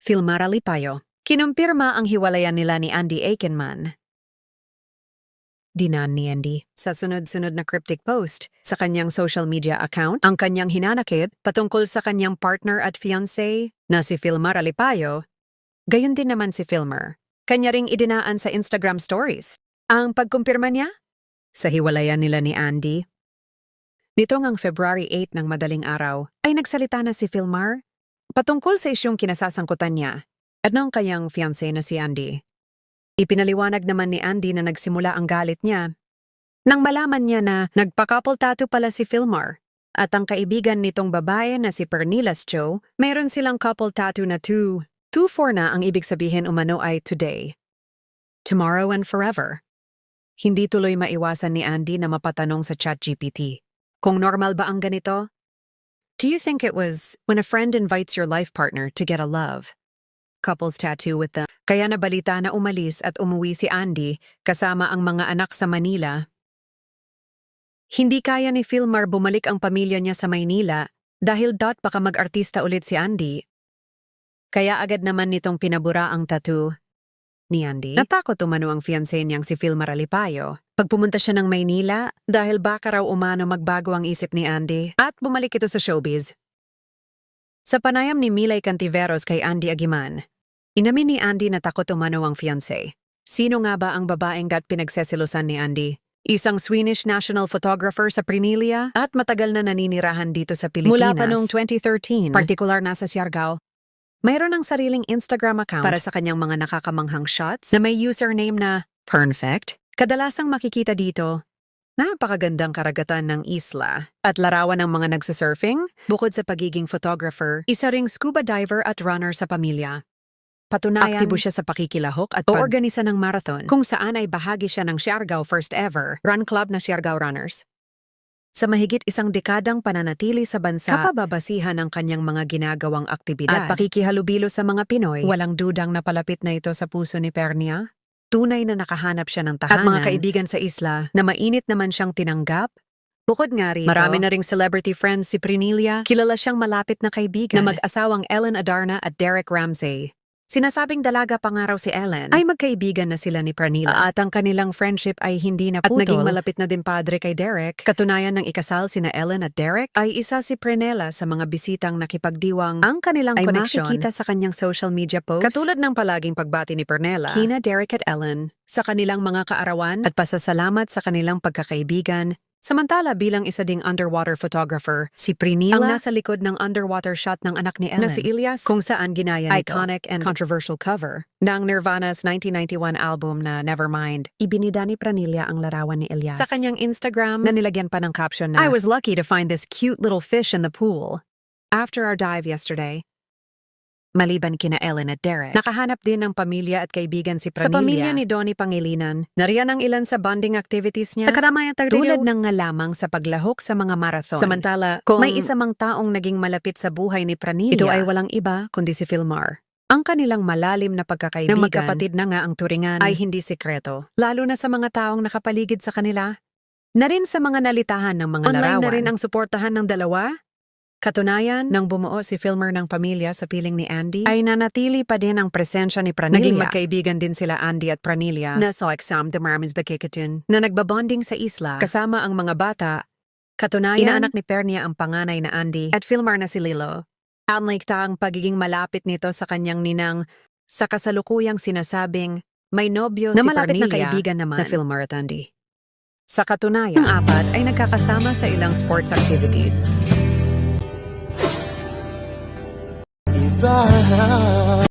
Filmar Alipayo. Kinumpirma ang hiwalayan nila ni Andy Aikenman. Dinan ni Andy sa sunod-sunod na cryptic post sa kanyang social media account ang kanyang hinanakit patungkol sa kanyang partner at fiancé na si Filmar Alipayo. Gayon din naman si Filmar. Kanya ring idinaan sa Instagram stories ang pagkumpirma niya sa hiwalayan nila ni Andy. Nitong ang February 8 ng madaling araw ay nagsalita na si Filmar patungkol sa isyong kinasasangkutan niya at ng kanyang fiancé na si Andy. Ipinaliwanag naman ni Andy na nagsimula ang galit niya nang malaman niya na nagpa-couple tattoo pala si Filmar at ang kaibigan nitong babae na si Pernilas Cho, mayroon silang couple tattoo na 2-4 na ang ibig sabihin umano ay today, tomorrow and forever. Hindi tuloy maiwasan ni Andy na mapatanong sa ChatGPT kung normal ba ang ganito? Do you think it was when a friend invites your life partner to get a love couples tattoo with them? Kaya nabalita na umalis at umuwi si Andy kasama ang mga anak sa Manila. Hindi kaya ni Filmar bumalik ang pamilya niya sa Maynila dahil baka mag-artista ulit si Andy. Kaya agad naman nitong pinabura ang tattoo ni Andy. Natakot umano ang fiancé niyang si Filmar Alipayo pag pumunta siya ng Maynila dahil baka raw umano magbago ang isip ni Andy at bumalik ito sa showbiz. Sa panayam ni Milay Cantiveros kay Andy Agiman, inamin ni Andy na takot umano ang fiancé. Sino nga ba ang babaeng pinagsesilusan ni Andy? Isang Swedish national photographer sa Prinilia at matagal na naninirahan dito sa Pilipinas. Mula pa noong 2013, partikular na sa Siargao. Mayroon ng sariling Instagram account para sa kanyang mga nakakamanghang shots na may username na Perfect. Kadalasang makikita dito, napakagandang karagatan ng isla at larawan ng mga nagsasurfing. Bukod sa pagiging photographer, isa ring scuba diver at runner sa pamilya. Patunayan, aktibo siya sa pakikilahok at pag-organisa ng marathon kung saan ay bahagi siya ng Siargao First Ever Run Club na Siargao Runners. Sa mahigit isang dekadang pananatili sa bansa, kapababasihan ng kanyang mga ginagawang aktibidad at pakikihalubilo sa mga Pinoy, walang dudang napalapit na ito sa puso ni Pernia. Tunay na nakahanap siya ng tahanan at mga kaibigan sa isla na mainit naman siyang tinanggap. Bukod nga rito, marami na ring celebrity friends si Prinilia, kilala siyang malapit na kaibigan na mag-asawang Ellen Adarna at Derek Ramsey. Sinasabing dalaga pa nga raw si Ellen ay magkaibigan na sila ni Pranila at ang kanilang friendship ay hindi na putol at naging malapit na din padre kay Derek. Katunayan ng ikasal sina Ellen at Derek ay isa si Pranela sa mga bisitang nakipagdiwang ang kanilang ay koneksyon makikita sa kanyang social media posts. Katulad ng palaging pagbati ni Pranela, kina Derek at Ellen sa kanilang mga kaarawan at pasasalamat sa kanilang pagkakaibigan. Samantala bilang isa ding underwater photographer, si Prinila ang nasa likod ng underwater shot ng anak ni Ellen na si Ilyas kung saan ginaya nito iconic and controversial cover ng Nirvana's 1991 album na Nevermind. Ibinida ni Pranila ang larawan ni Ilyas sa kanyang Instagram na nilagyan pa ng caption na I was lucky to find this cute little fish in the pool after our dive yesterday. Maliban kina Ellen at Derek, nakahanap din ng pamilya at kaibigan si Pranila. Sa pamilya ni Donnie Pangilinan, nariyan ang ilan sa bonding activities niya tulad ng nga lamang sa paglahok sa mga marathon. Samantala, kung may isa mang taong naging malapit sa buhay ni Pranila, ito ay walang iba kundi si Filmar. Ang kanilang malalim na pagkakaibigan na magkapatid na nga ang turingan ay hindi sikreto, lalo na sa mga taong nakapaligid sa kanila. Na rin sa mga nalitahan ng mga online larawan. Na rin ang suportahan ng dalawa. Katunayan, nang bumuo si Filmar ng pamilya sa piling ni Andy, ay nanatili pa din ang presensya ni Pranila. Naging magkaibigan din sila Andy at Pranila na sa exam de Marmis Bakikatun na nagbabonding sa isla kasama ang mga bata. Katunayan, inaanak ni Pernia ang panganay na Andy at Filmar na si Lilo. Unlike ang pagiging malapit nito sa kanyang ninang sa kasalukuyang sinasabing may nobyo na si Pranila na kaibigan naman na Filmar at Andy. Sa katunayan, ang apat ay nagkakasama sa ilang sports activities. Bye.